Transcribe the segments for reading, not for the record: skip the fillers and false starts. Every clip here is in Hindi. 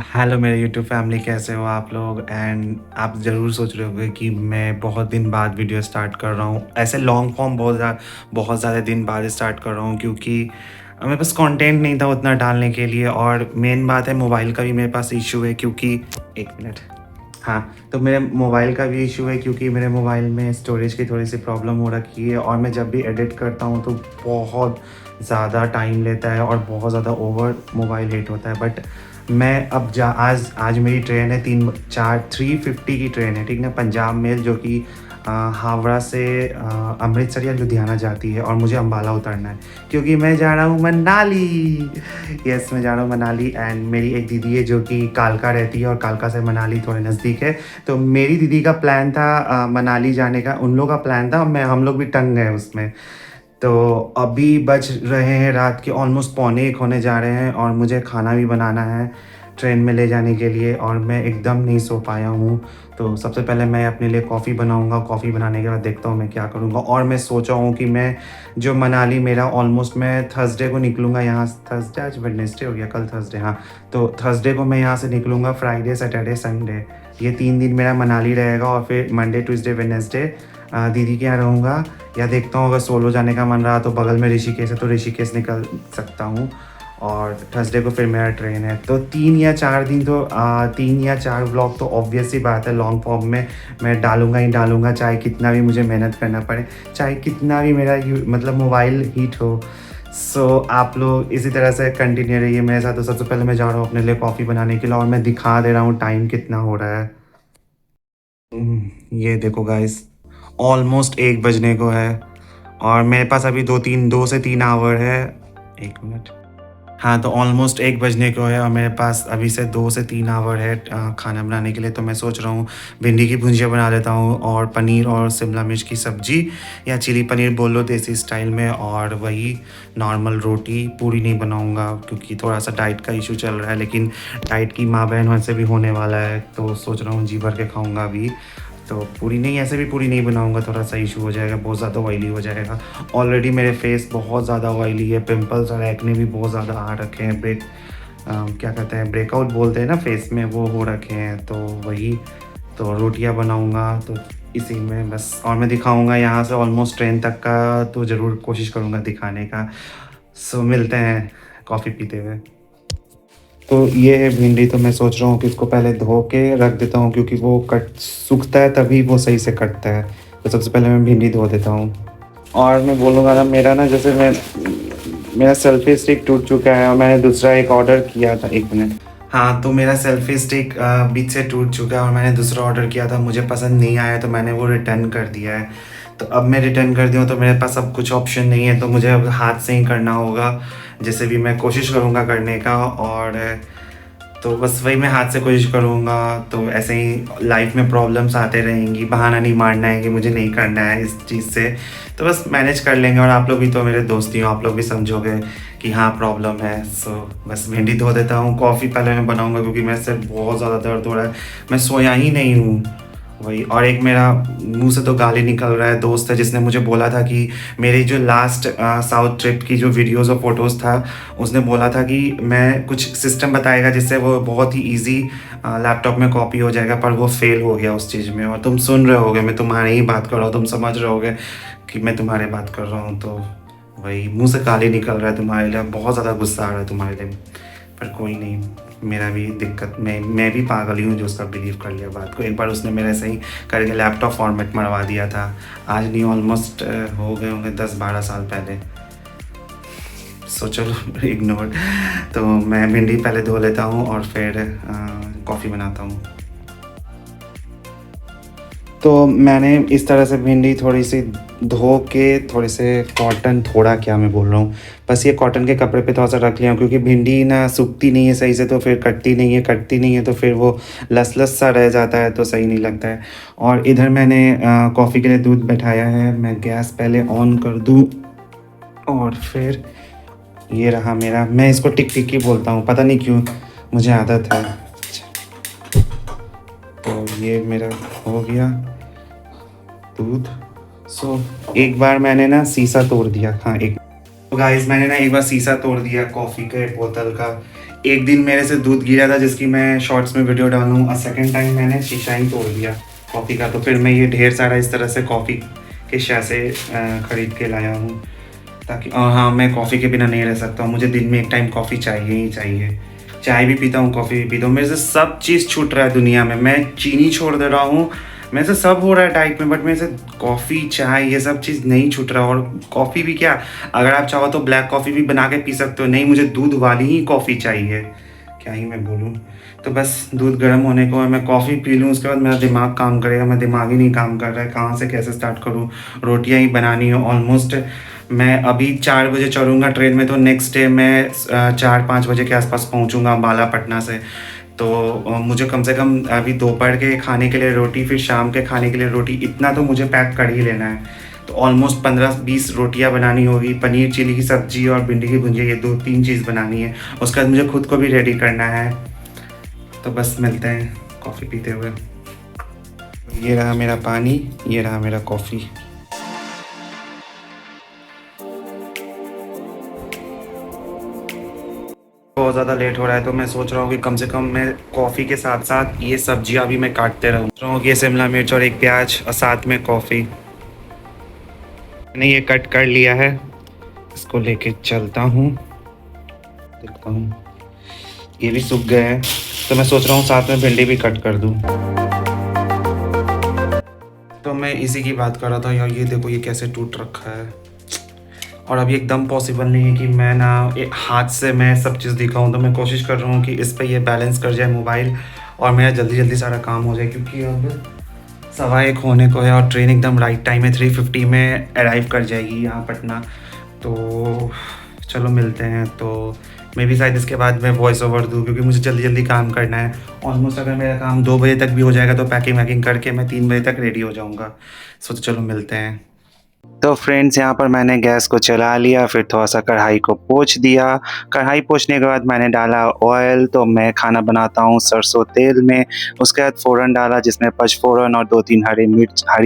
हेलो मेरे यूट्यूब फैमिली, कैसे हो आप लोग। एंड आप ज़रूर सोच रहे होंगे कि मैं बहुत दिन बाद वीडियो स्टार्ट कर रहा हूँ, ऐसे लॉन्ग फॉर्म बहुत ज़्यादा दिन बाद स्टार्ट कर रहा हूँ, क्योंकि मेरे पास कंटेंट नहीं था उतना डालने के लिए। और मेन बात है, मोबाइल का भी मेरे पास इशू है, क्योंकि एक मिनट। हाँ, तो मेरे मोबाइल का भी इशू है, क्योंकि मेरे मोबाइल में स्टोरेज की थोड़ी सी प्रॉब्लम हो रखी है, और मैं जब भी एडिट करता हूँ तो बहुत ज़्यादा टाइम लेता है और बहुत ज़्यादा ओवर मोबाइल हीट होता है। बट मैं अब जा आज आज मेरी ट्रेन है 350 की ट्रेन है, ठीक ना, पंजाब मेल, जो कि हावड़ा से अमृतसर या लुधियाना जाती है, और मुझे अम्बाला उतरना है, क्योंकि मैं जा रहा हूँ मनाली। यस, मैं जा रहा हूँ मनाली। एंड मेरी एक दीदी है जो कि कालका रहती है, और कालका से मनाली थोड़े नज़दीक है। तो मेरी दीदी का प्लान था मनाली जाने का, उन लोगों का प्लान था, मैं हम लोग भी टंग गए उसमें। तो अभी बज रहे हैं रात के ऑलमोस्ट पौने 1 होने जा रहे हैं, और मुझे खाना भी बनाना है ट्रेन में ले जाने के लिए, और मैं एकदम नहीं सो पाया हूँ। तो सबसे पहले मैं अपने लिए कॉफ़ी बनाऊँगा, कॉफ़ी बनाने के बाद देखता हूँ मैं क्या करूँगा। और मैं सोचा हूँ कि मैं जो मनाली, मेरा ऑलमोस्ट मैं थर्सडे को निकलूँगा यहाँ। थर्सडे, आज वेडनेसडे हो गया, कल थर्सडे, हाँ। तो थर्सडे को मैं यहाँ से निकलूँगा, फ्राइडे सैटरडे संडे, ये 3 दिन मेरा मनाली रहेगा। और फिर मंडे ट्यूसडे वेडनेसडे दीदी के यहाँ रहूँगा। या देखता हूँ, अगर सोलो जाने का मन रहा तो बगल में ऋषिकेश है, तो ऋषिकेश निकल सकता हूँ। और थर्सडे को फिर मेरा ट्रेन है। तो 3 या 4 दिन तो 3 या 4 व्लॉग तो ऑब्वियस सी बात है लॉन्ग फॉर्म में मैं डालूँगा ही डालूँगा, चाहे कितना भी मुझे मेहनत करना पड़े, चाहे कितना भी मेरा मतलब मोबाइल हीट हो। सो आप लोग इसी तरह से कंटिन्यू रहिए मेरे साथ। तो सबसे पहले मैं जा रहा हूँ अपने लिए कॉफ़ी बनाने के लिए, और मैं दिखा दे रहा हूँ टाइम कितना हो रहा है। ये देखो गाइस, ऑलमोस्ट 1 बजने को है, और मेरे पास अभी 2 से 3 आवर है। 1 मिनट। हाँ, तो ऑलमोस्ट 1 बजने को है, और मेरे पास अभी से 2 से 3 आवर है खाना बनाने के लिए। तो मैं सोच रहा हूँ भिंडी की भुजिया बना लेता हूँ, और पनीर और शिमला मिर्च की सब्ज़ी, या चिली पनीर बोल लो देसी स्टाइल में, और वही नॉर्मल रोटी। पूरी नहीं बनाऊँगा क्योंकि थोड़ा सा डाइट का इशू चल रहा है, लेकिन डाइट की माँ बहन वैसे भी होने वाला है, तो सोच रहा हूँ जी भर के खाऊँगा अभी। तो पूरी नहीं, ऐसे भी पूरी नहीं बनाऊँगा, थोड़ा सा इशू हो जाएगा, बहुत ज़्यादा ऑयली हो जाएगा। ऑलरेडी मेरे फेस बहुत ज़्यादा ऑयली है, पिंपल्स और एक्ने भी बहुत ज़्यादा आ रखे हैं। क्या कहते हैं, ब्रेकआउट बोलते हैं ना फेस में, वो हो रखे हैं। तो वही, तो रोटियां बनाऊंगा तो इसी में बस। और मैं दिखाऊंगा यहाँ से ऑलमोस्ट ट्रेन तक का, तो ज़रूर कोशिश करूँगा दिखाने का। सो मिलते हैं कॉफ़ी पीते हुए। तो ये है भिंडी, तो मैं सोच रहा हूँ कि इसको पहले धो के रख देता हूँ, क्योंकि वो कट सूखता है तभी वो सही से कटता है। तो सबसे पहले मैं भिंडी धो देता हूँ। और मैं बोलूँगा ना, मेरा ना, जैसे मेरा सेल्फी स्टिक टूट चुका है, और मैंने दूसरा एक ऑर्डर किया था। 1 मिनट। हाँ, तो मेरा सेल्फी स्टिक बीच से टूट चुका है, और मैंने दूसरा ऑर्डर किया था, मुझे पसंद नहीं आया, तो मैंने वो रिटर्न कर दिया है। तो अब मैं रिटर्न कर दिया हूँ, तो मेरे पास अब कुछ ऑप्शन नहीं है, तो मुझे अब हाथ से ही करना होगा। जैसे भी मैं कोशिश करूँगा करने का, और तो बस वही मैं हाथ से कोशिश करूँगा। तो ऐसे ही लाइफ में प्रॉब्लम्स आते रहेंगी, बहाना नहीं मारना है कि मुझे नहीं करना है इस चीज़ से। तो बस मैनेज कर लेंगे, और आप लोग भी तो मेरे दोस्त ही हो, आप लोग भी समझोगे कि हाँ प्रॉब्लम है। सो बस भिंडी धो देता हूँ, कॉफ़ी पहले मैं बनाऊँगा, क्योंकि मेरे सिर बहुत ज़्यादा दर्द हो रहा है, मैं सोया ही नहीं हूँ। वही, और एक मेरा मुंह से तो गाली निकल रहा है, दोस्त है जिसने मुझे बोला था कि मेरी जो लास्ट साउथ ट्रिप की जो वीडियोस और फोटोज़ था, उसने बोला था कि मैं कुछ सिस्टम बताएगा जिससे वो बहुत ही इजी लैपटॉप में कॉपी हो जाएगा, पर वो फेल हो गया उस चीज़ में। और तुम सुन रहे होगे, मैं तुम्हारी ही बात कर रहा हूँ, तुम समझ रहे होगे कि मैं तुम्हारे बात कर रहा हूँ। तो वही, मुँह से गाली निकल रहा है तुम्हारे लिए, बहुत ज़्यादा गुस्सा आ रहा है तुम्हारे लिए, पर कोई नहीं। मेरा भी दिक्कत, मैं भी पागल ही हूँ जो उसका बिलीव कर लिया बात को। एक बार उसने मेरे से ही करके लैपटॉप फॉर्मेट मरवा दिया था, आज नहीं ऑलमोस्ट हो गए होंगे 10-12 साल पहले। सो चलो इग्नोर। तो मैं भिंडी पहले धो लेता हूँ, और फिर कॉफ़ी बनाता हूँ। तो मैंने इस तरह से भिंडी थोड़ी सी धो के, थोड़े से कॉटन, थोड़ा क्या मैं बोल रहा हूँ, बस ये कॉटन के कपड़े पे थोड़ा सा रख लिया हूँ, क्योंकि भिंडी ना सूखती नहीं है सही से, तो फिर कटती नहीं है, कटती नहीं है तो फिर वो लस लस सा रह जाता है, तो सही नहीं लगता है। और इधर मैंने कॉफ़ी के लिए दूध बैठाया है, मैं गैस पहले ऑन कर दूँ। और फिर ये रहा मेरा, मैं इसको टिक टिक ही बोलता हूँ, पता नहीं क्यों, मुझे आदत है। तो ये मेरा हो गया दूध। सो एक बार मैंने ना शीशा तोड़ दिया। हाँ, एक, तो गाइस मैंने ना एक बार शीशा तोड़ दिया कॉफ़ी के बोतल का, एक दिन मेरे से दूध गिरा था जिसकी मैं शॉर्ट्स में वीडियो डालूँ, और सेकंड टाइम मैंने शीशा ही तोड़ दिया कॉफ़ी का। तो फिर मैं ये ढेर सारा इस तरह से कॉफ़ी के शैसे ख़रीद के लाया हूँ, ताकि हाँ, मैं कॉफ़ी के बिना नहीं रह सकता हूँ। मुझे दिन में एक टाइम कॉफ़ी चाहिए ही चाहिए। चाय भी पीता हूँ, कॉफ़ी भी पीता हूँ। मेरे से सब चीज़ छूट रहा है दुनिया में। मैं चीनी छोड़ दे रहा हूँ, मेरे से सब हो रहा है डाइट में, बट मेरे से कॉफ़ी, चाय ये सब चीज़ नहीं छूट रहा। और कॉफ़ी भी क्या, अगर आप चाहो तो ब्लैक कॉफ़ी भी बना के पी सकते हो। नहीं, मुझे दूध वाली ही कॉफ़ी चाहिए। क्या ही मैं बोलूँ। तो बस दूध गर्म होने को है, मैं कॉफ़ी पी लूँ, उसके बाद मेरा दिमाग काम करेगा। मेरा दिमाग ही नहीं काम कर रहा है, कहाँ से कैसे स्टार्ट करूँ। रोटियाँ ही बनानी है ऑलमोस्ट। मैं अभी 4 बजे चढ़ूँगा ट्रेन में, तो नेक्स्ट डे मैं 4-5 बजे के आसपास पहुँचूँगा अम्बाला पटना से। तो मुझे कम से कम अभी दोपहर के खाने के लिए रोटी, फिर शाम के खाने के लिए रोटी, इतना तो मुझे पैक कर ही लेना है। तो ऑलमोस्ट 15-20 रोटियाँ बनानी होगी, पनीर चिली की सब्ज़ी और भिंडी की भुजिया, ये 2-3 चीज़ बनानी है। उसके बाद मुझे खुद को भी रेडी करना है। तो बस मिलते हैं कॉफ़ी पीते हुए। ये रहा मेरा पानी, ये रहा मेरा कॉफ़ी। बहुत ज़्यादा लेट हो रहा है, तो मैं सोच रहा हूँ कि कम से कम मैं कॉफ़ी के साथ साथ ये सब्जियाँ भी मैं काटते रहूँ। सोच रहा हूँ कि ये शिमला मिर्च और एक प्याज और साथ में कॉफ़ी। मैंने ये कट कर लिया है, इसको लेके चलता हूँ। देखता हूँ ये भी सूख गए हैं, तो मैं सोच रहा हूँ साथ में भिंडी भी कट कर दूँ। तो मैं इसी की बात कर रहा था यार, ये देखो ये कैसे टूट रखा है। और अभी एकदम पॉसिबल नहीं है कि मैं ना एक हाथ से मैं सब चीज़ दिखाऊँ। तो मैं कोशिश कर रहा हूँ कि इस पे ये बैलेंस कर जाए मोबाइल, और मेरा जल्दी जल्दी सारा काम हो जाए, क्योंकि अब 1:15 होने को है और ट्रेन एकदम राइट टाइम है, 3:50 में अराइव कर जाएगी यहाँ पटना। तो चलो मिलते हैं। तो मैं भी शायद इसके बाद मैं वॉइस ओवर दूँ, क्योंकि मुझे जल्दी जल्दी काम करना है। ऑलमोस्ट अगर मेरा काम 2 बजे तक भी हो जाएगा तो पैकिंग वैकिंग करके मैं 3 बजे तक रेडी हो जाऊँगा। तो चलो मिलते हैं। तो फ्रेंड्स यहाँ पर मैंने गैस को चला लिया, फिर थोड़ा-सा कढ़ाई को पोंछ दिया। कढ़ाई पोंछने के बाद मैंने डाला ऑयल। तो मैं खाना बनाता हूँ सरसों तेल में। उसके बाद फ़ोरन डाला, जिसमें पचफोरन और 2-3 हरी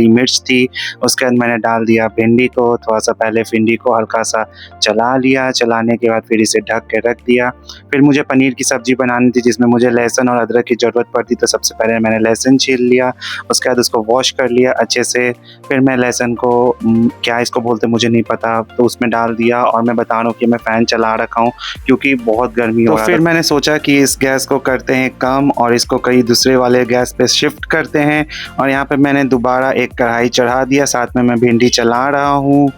मिर्च थी। उसके बाद मैंने डाल दिया भिंडी को। थोड़ा-सा पहले भिंडी को हल्का-सा चला लिया, चलाने के बाद फिर इसे ढक के रख दिया। फिर मुझे पनीर की सब्ज़ी बनानी थी, जिसमें मुझे लहसुन और अदरक की ज़रूरत पड़ती, तो सबसे पहले मैंने लहसुन छील लिया। उसके बाद उसको वॉश कर लिया अच्छे से। फिर मैं लहसुन को क्या इसको बोलते हैं मुझे नहीं पता, तो उसमें डाल दिया। और मैं बता रहा हूँ कि मैं फ़ैन चला रखा हूँ, क्योंकि बहुत गर्मी हो रहा है। तो फिर मैंने सोचा कि इस गैस को करते हैं कम और इसको कहीं दूसरे वाले गैस पे शिफ्ट करते हैं। और यहाँ पे मैंने दोबारा एक कढ़ाई चढ़ा दिया, साथ में मैं भिंडी चला रहा हूँ।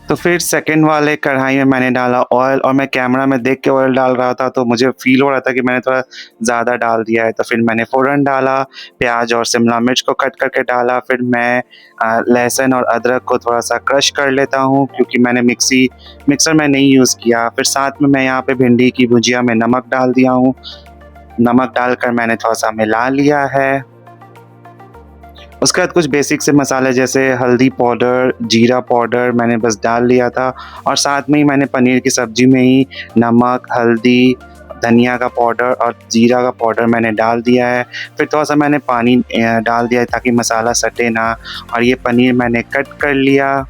तो फिर सेकंड वाले कढ़ाई में मैंने डाला ऑयल, और मैं कैमरा में देख के ऑयल डाल रहा था, तो मुझे फ़ील हो रहा था कि मैंने थोड़ा ज़्यादा डाल दिया है। तो फिर मैंने फ़ौरन डाला, प्याज और शिमला मिर्च को कट करके डाला। फिर मैं लहसुन और अदरक को थोड़ा-सा क्रश कर लेता हूँ, क्योंकि मैंने मिक्सर में नहीं यूज़ किया। फिर साथ में मैं यहाँ पे भिंडी की भुजिया में नमक डाल दिया हूँ। नमक डालकर मैंने थोड़ा-सा मिला लिया है। उसके बाद कुछ बेसिक से मसाले जैसे हल्दी पाउडर, जीरा पाउडर मैंने बस डाल लिया था। और साथ में ही मैंने पनीर की सब्ज़ी में ही नमक, हल्दी, धनिया का पाउडर और जीरा का पाउडर मैंने डाल दिया है। फिर थोड़ा-सा मैंने पानी डाल दिया है, ताकि मसाला सटे ना। और ये पनीर मैंने कट कर लिया।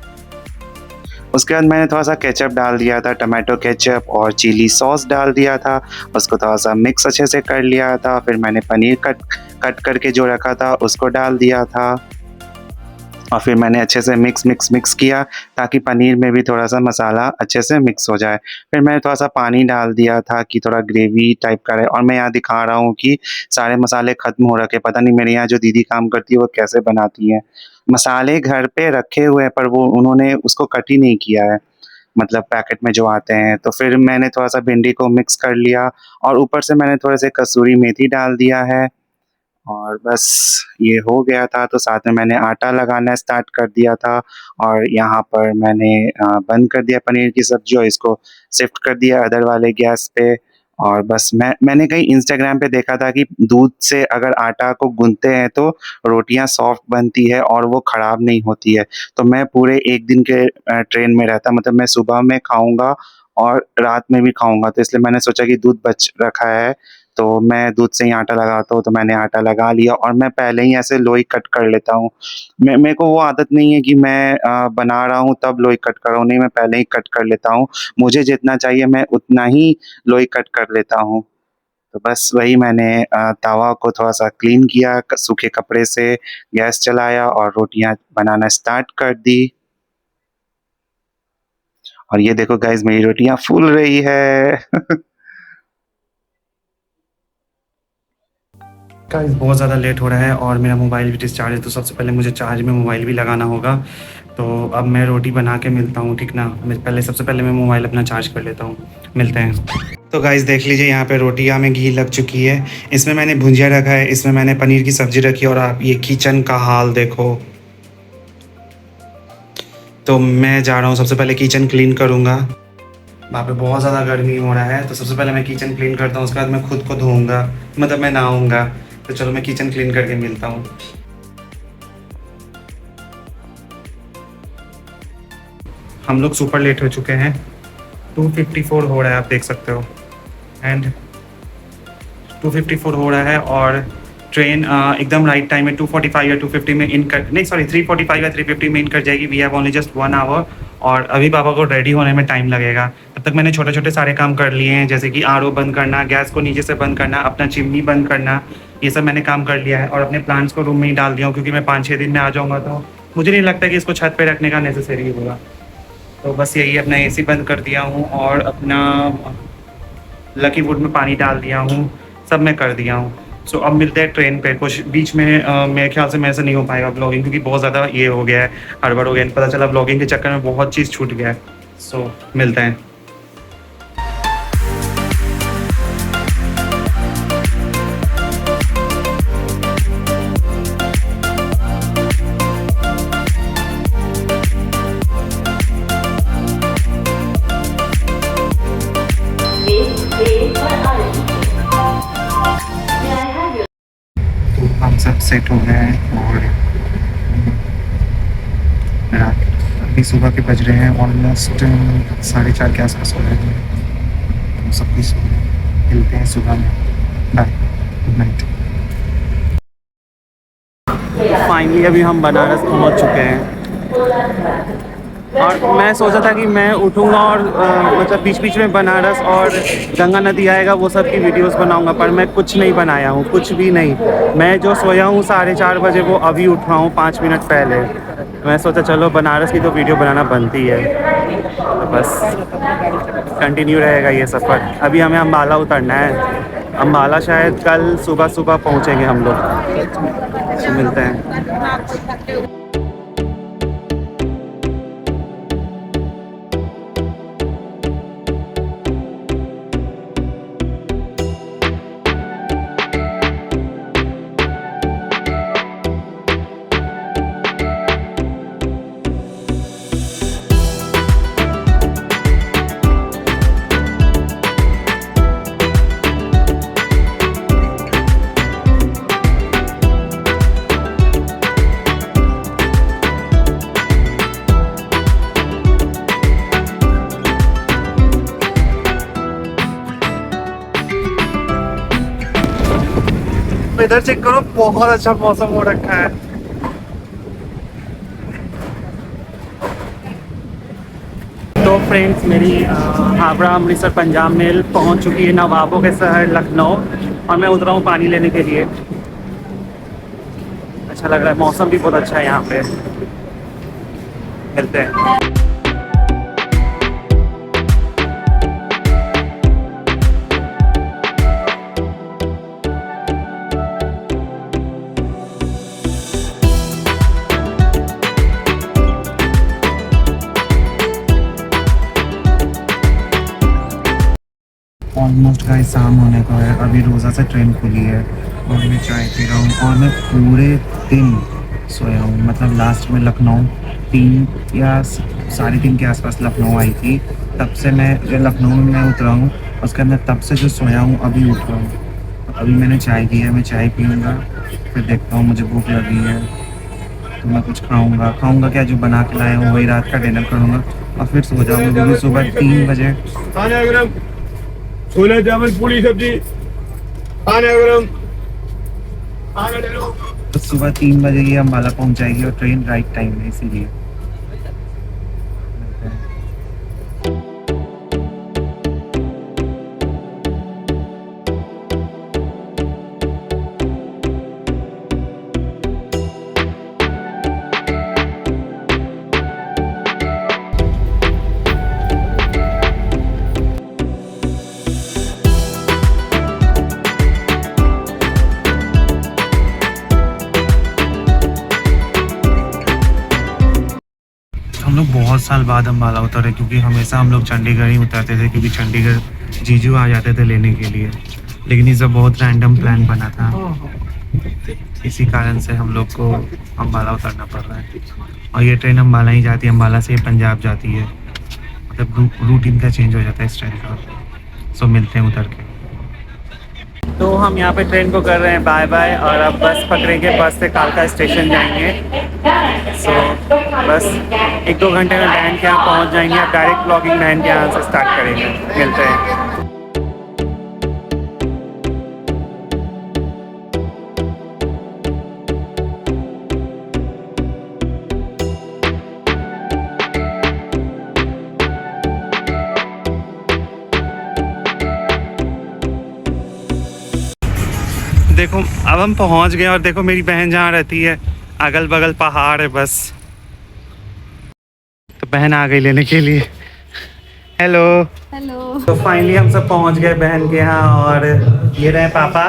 उसके बाद मैंने थोड़ा-सा केचअप डाल दिया था, टोमेटो केचअप और चिली सॉस डाल दिया था। उसको थोड़ा-सा मिक्स अच्छे से कर लिया था। फिर मैंने पनीर कट कट करके जो रखा था उसको डाल दिया था। और फिर मैंने अच्छे से मिक्स किया, ताकि पनीर में भी थोड़ा-सा मसाला अच्छे से मिक्स हो जाए। फिर मैंने थोड़ा-सा पानी डाल दिया था कि थोड़ा ग्रेवी टाइप का रहे। और मैं यहाँ दिखा रहा हूँ कि सारे मसाले ख़त्म हो रखे हैं। पता नहीं मेरे यहाँ जो दीदी काम करती है वो कैसे बनाती हैं। मसाले घर पे रखे हुए हैं, पर वो उन्होंने उसको कट ही नहीं किया है, मतलब पैकेट में जो आते हैं। तो फिर मैंने थोड़ा-सा भिंडी को मिक्स कर लिया, और ऊपर से मैंने थोड़े से कसूरी मेथी डाल दिया है। और बस ये हो गया था। तो साथ में मैंने आटा लगाना स्टार्ट कर दिया था। और यहाँ पर मैंने बंद कर दिया पनीर की सब्ज़ी, और इसको शिफ्ट कर दिया अदर वाले गैस पे। और बस मैंने कहीं इंस्टाग्राम पे देखा था कि दूध से अगर आटा को गूँथते हैं तो रोटियाँ सॉफ्ट बनती है और वो ख़राब नहीं होती है। तो मैं पूरे 1 दिन के ट्रेन में रहता, मतलब मैं सुबह में खाऊँगा और रात में भी खाऊँगा। तो इसलिए मैंने सोचा कि दूध बच रखा है, तो मैं दूध से ही आटा लगाता हूँ, तो मैंने आटा लगा लिया और मैं पहले ही ऐसे लोई कट कर लेता हूँ। मेरे को वो आदत नहीं है कि मैं बना रहा हूँ तब लोई कट कर रहा हूँ, नहीं मैं पहले ही कट कर लेता हूँ। मुझे जितना चाहिए मैं उतना ही लोई कट कर लेता हूँ। तो बस वही मैंने तवा को थोड़ा-सा क्लीन किया सूखे कपड़े से, गैस चलाया और रोटियाँ बनाना स्टार्ट कर दी। और ये देखो गाइस मेरी रोटियाँ फूल रही है। गाइस बहुत ज़्यादा लेट हो रहा है और मेरा मोबाइल भी डिस्चार्ज है, तो सबसे पहले मुझे चार्ज में मोबाइल भी लगाना होगा। तो अब मैं रोटी बना के मिलता हूँ, ठीक ना? सबसे पहले मैं मोबाइल अपना चार्ज कर लेता हूँ। मिलते हैं। तो गाइस देख लीजिए यहाँ पे रोटियाँ में घी लग चुकी है। इसमें मैंने भुजिया रखा है, इसमें मैंने पनीर की सब्ज़ी रखी है और आप ये किचन का हाल देखो। तो मैं जा रहा हूँ, सबसे पहले किचन क्लीन करूँगा। वहाँ पे बहुत ज़्यादा गर्मी हो रहा है, तो सबसे पहले मैं किचन क्लीन करता हूँ, उसके बाद मैं खुद को धोऊँगा, मतलब मैं नहाऊँगा। तो चलो मैं किचन क्लीन करके मिलता हूँ। हम लोग सुपर लेट हो चुके हैं, 2:54 हो रहा है, आप देख सकते हो। एंड 2:54 हो रहा है और ट्रेन एकदम राइट टाइम में 2:45 या 2:50 में इन कर, नहीं सॉरी 3:45 या 3:50 में इन कर जाएगी। We have only just 1 hour और अभी पापा को रेडी होने में टाइम लगेगा। तब तक मैंने छोटे छोटे सारे काम कर लिए हैं, जैसे कि आरओ बंद करना, गैस को नीचे से बंद करना, अपना चिमनी बंद करना, ये सब मैंने काम कर लिया है। और अपने प्लांट्स को रूम में ही डाल दिया हूँ, क्योंकि मैं 5-6 दिन में आ जाऊँगा, तो मुझे नहीं लगता कि इसको छत पर रखने का नेसेसरी होगा। तो बस यही, अपना एसी बंद कर दिया हूँ और अपना लकी वुड में पानी डाल दिया हूँ, सब मैं कर दिया हूँ। सो अब मिलते हैं ट्रेन पे। कुछ बीच में मेरे ख्याल से मेरे से नहीं हो पाएगा ब्लॉगिंग, क्योंकि बहुत ज़्यादा ये हो गया है, हड़बड़ हो गया है। पता चला ब्लॉगिंग के चक्कर में बहुत चीज़ छूट गया है। सो मिलते हैं। तो हम सब सेट हो गए हैं और अभी सुबह के बज रहे हैं ऑलमोस्ट 4:30 के आसपास हो रहे हैं। तो सब कुछ मिलते हैं सुबह में। Bye, good night. फाइनली अभी हम बनारस पहुंच चुके हैं और मैं सोचा था कि मैं उठूँगा और मतलब बीच बीच में बनारस और गंगा नदी आएगा वो सब की वीडियोस बनाऊंगा, पर मैं कुछ नहीं बनाया हूँ, कुछ भी नहीं। मैं जो सोया हूँ 4:30 बजे, वो अभी उठा हूँ 5 मिनट पहले। मैं सोचा चलो बनारस की तो वीडियो बनाना बनती है, तो बस कंटिन्यू रहेगा ये सफ़र। अभी हमें अम्बाला उतरना है। अम्बाला शायद कल सुबह सुबह पहुँचेंगे हम लोग। तो मिलते हैं। इधर चेक करो, बहुत अच्छा मौसम हो रखा है। तो फ्रेंड्स, मेरी हावड़ा अमृतसर पंजाब मेल पहुंच चुकी है नवाबों के शहर लखनऊ, और मैं उतरा हूँ पानी लेने के लिए। अच्छा लग रहा है, मौसम भी बहुत अच्छा है यहाँ पे। मिलते हैं। ऑलमोस्ट गाइस शाम होने को है, अभी रोज़ा से ट्रेन खुली है और मैं चाय पी रहा हूँ और मैं पूरे दिन सोया हूँ। मतलब लास्ट में लखनऊ 3 या 3:30 के आसपास लखनऊ आई थी, तब से मैं जो लखनऊ में मैं उतरा हूँ उसके अंदर, तब से जो सोया हूँ अभी उठ रहा हूँ। अभी मैंने चाय की है, मैं चाय पीऊँगा, फिर देखता हूँ, मुझे भूख लगी है तो मैं कुछ खाऊँगा क्या, जो बना के लाया हूँ वही रात का डिनर करूँगा और फिर सो जाऊँगा, क्योंकि सुबह 3 बजे छोले चावल पूरी सब्जी। तो सुबह 3 बजे ये अम्बाला पहुंच जाएगी और ट्रेन राइट टाइम है इसीलिए। हम लोग बहुत साल बाद अम्बाला उतरे क्योंकि हमेशा हम लोग चंडीगढ़ ही उतरते थे क्योंकि चंडीगढ़ जीजू आ जाते थे लेने के लिए, लेकिन इसका बहुत रैंडम प्लान बना था, इसी कारण से हम लोग को अम्बाला उतरना पड़ रहा है। और ये ट्रेन अम्बाला ही जाती है, अम्बाला से पंजाब जाती है, मतलब रूट इनका चेंज हो जाता है इस ट्रेन का। सो मिलते हैं उतर के। तो हम यहाँ पे ट्रेन को कर रहे हैं बाय बाय और अब बस पकड़ेंगे, बस से कालका स्टेशन जाएंगे। सो बस 1-2 घंटे में बहन के यहाँ पहुँच जाएंगे। अब डायरेक्ट ब्लॉगिंग बहन के यहाँ से स्टार्ट करेंगे। मिलते हैं। देखो अब हम पहुंच गए और देखो मेरी बहन जहाँ रहती है अगल बगल पहाड़ है बस। तो बहन आ गई लेने के लिए। Hello hello. तो फाइनली हम सब पहुंच गए बहन के यहाँ और ये रहे पापा।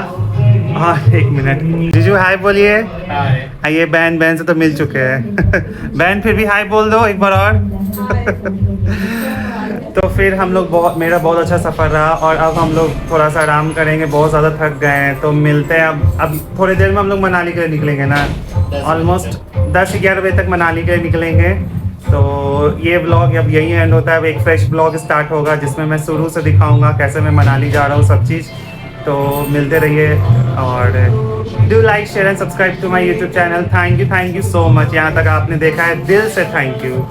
हाँ 1 मिनट जीजू हाय बोलिए। हाय। ये बहन से तो मिल चुके हैं। बहन फिर भी हाय बोल दो एक बार और। तो फिर हम लोग मेरा बहुत अच्छा सफ़र रहा और अब हम लोग थोड़ा सा आराम करेंगे, बहुत ज़्यादा थक गए हैं। तो मिलते हैं अब थोड़ी देर में हम लोग मनाली के लिए निकलेंगे ना, ऑलमोस्ट 10-11 बजे तक मनाली के लिए निकलेंगे। तो ये ब्लॉग अब यही एंड होता है। अब एक फ्रेश ब्लॉग स्टार्ट होगा जिसमें मैं शुरू से दिखाऊंगा कैसे मैं मनाली जा रहा हूँ सब चीज़। तो मिलते रहिए और do like share and subscribe to my YouTube channel. Thank you so much, यहाँ तक आपने देखा है, दिल से थैंक यू।